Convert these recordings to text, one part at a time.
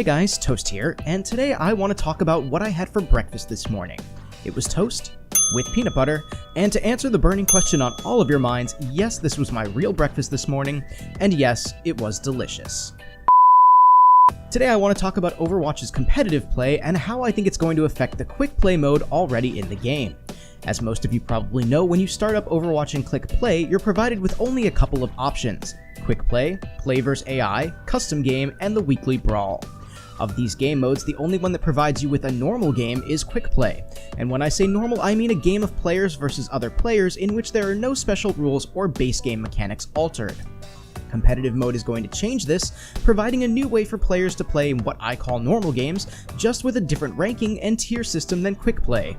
Hey guys, Toast here, and today I want to talk about what I had for breakfast this morning. It was toast with peanut butter, and to answer the burning question on all of your minds, yes, this was my real breakfast this morning, and yes, it was delicious. Today I want to talk about Overwatch's competitive play and how I think it's going to affect the quick play mode already in the game. As most of you probably know, when you start up Overwatch and click play, you're provided with only a couple of options: quick play, play vs AI, custom game, and the weekly brawl. Of these game modes, the only one that provides you with a normal game is quick play. And when I say normal, I mean a game of players versus other players in which there are no special rules or base game mechanics altered. Competitive mode is going to change this, providing a new way for players to play in what I call normal games, just with a different ranking and tier system than quick play.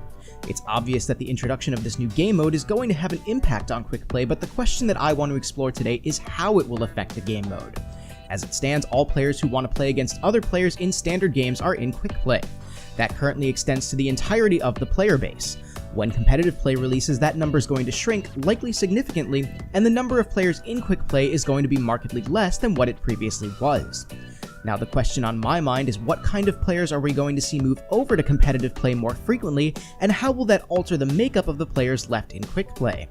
It's obvious that the introduction of this new game mode is going to have an impact on quick play, but the question that I want to explore today is how it will affect the game mode. As it stands, all players who want to play against other players in standard games are in quick play. That currently extends to the entirety of the player base. When competitive play releases, that number is going to shrink, likely significantly, and the number of players in quick play is going to be markedly less than what it previously was. Now the question on my mind is, what kind of players are we going to see move over to competitive play more frequently, and how will that alter the makeup of the players left in quick play?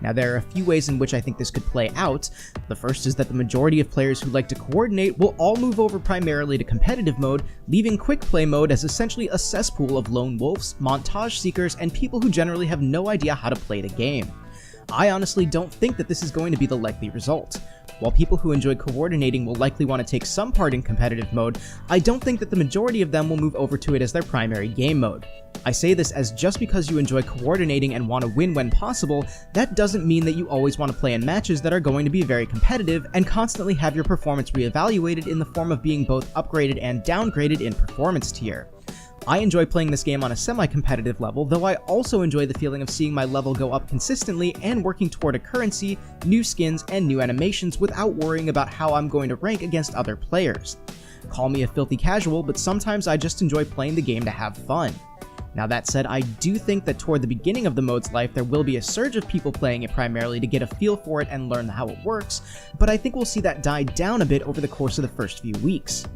Now there are a few ways in which I think this could play out. The first is that the majority of players who like to coordinate will all move over primarily to competitive mode, leaving quick play mode as essentially a cesspool of lone wolves, montage seekers, and people who generally have no idea how to play the game. I honestly don't think that this is going to be the likely result. While people who enjoy coordinating will likely want to take some part in competitive mode, I don't think that the majority of them will move over to it as their primary game mode. I say this as just because you enjoy coordinating and want to win when possible, that doesn't mean that you always want to play in matches that are going to be very competitive and constantly have your performance reevaluated in the form of being both upgraded and downgraded in performance tier. I enjoy playing this game on a semi-competitive level, though I also enjoy the feeling of seeing my level go up consistently and working toward a currency, new skins, and new animations without worrying about how I'm going to rank against other players. Call me a filthy casual, but sometimes I just enjoy playing the game to have fun. Now that said, I do think that toward the beginning of the mode's life there will be a surge of people playing it primarily to get a feel for it and learn how it works, but I think we'll see that die down a bit over the course of the first few weeks.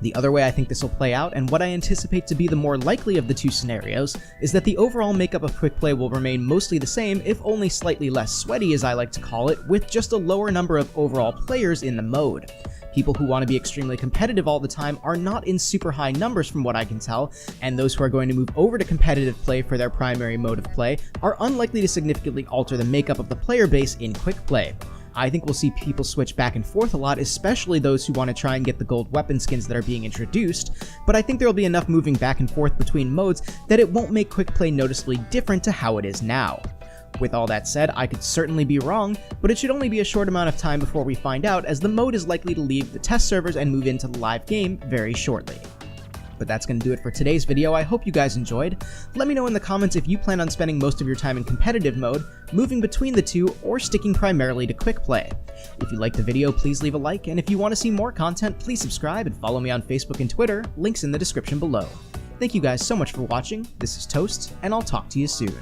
The other way I think this will play out, and what I anticipate to be the more likely of the two scenarios, is that the overall makeup of quick play will remain mostly the same, if only slightly less sweaty as I like to call it, with just a lower number of overall players in the mode. People who want to be extremely competitive all the time are not in super high numbers from what I can tell, and those who are going to move over to competitive play for their primary mode of play are unlikely to significantly alter the makeup of the player base in quick play. I think we'll see people switch back and forth a lot, especially those who want to try and get the gold weapon skins that are being introduced, but I think there will be enough moving back and forth between modes that it won't make quick play noticeably different to how it is now. With all that said, I could certainly be wrong, but it should only be a short amount of time before we find out, as the mode is likely to leave the test servers and move into the live game very shortly. But that's going to do it for today's video. I hope you guys enjoyed. Let me know in the comments if you plan on spending most of your time in competitive mode, moving between the two, or sticking primarily to quick play. If you liked the video, please leave a like, and if you want to see more content, please subscribe and follow me on Facebook and Twitter, links in the description below. Thank you guys so much for watching. This is Toast, and I'll talk to you soon.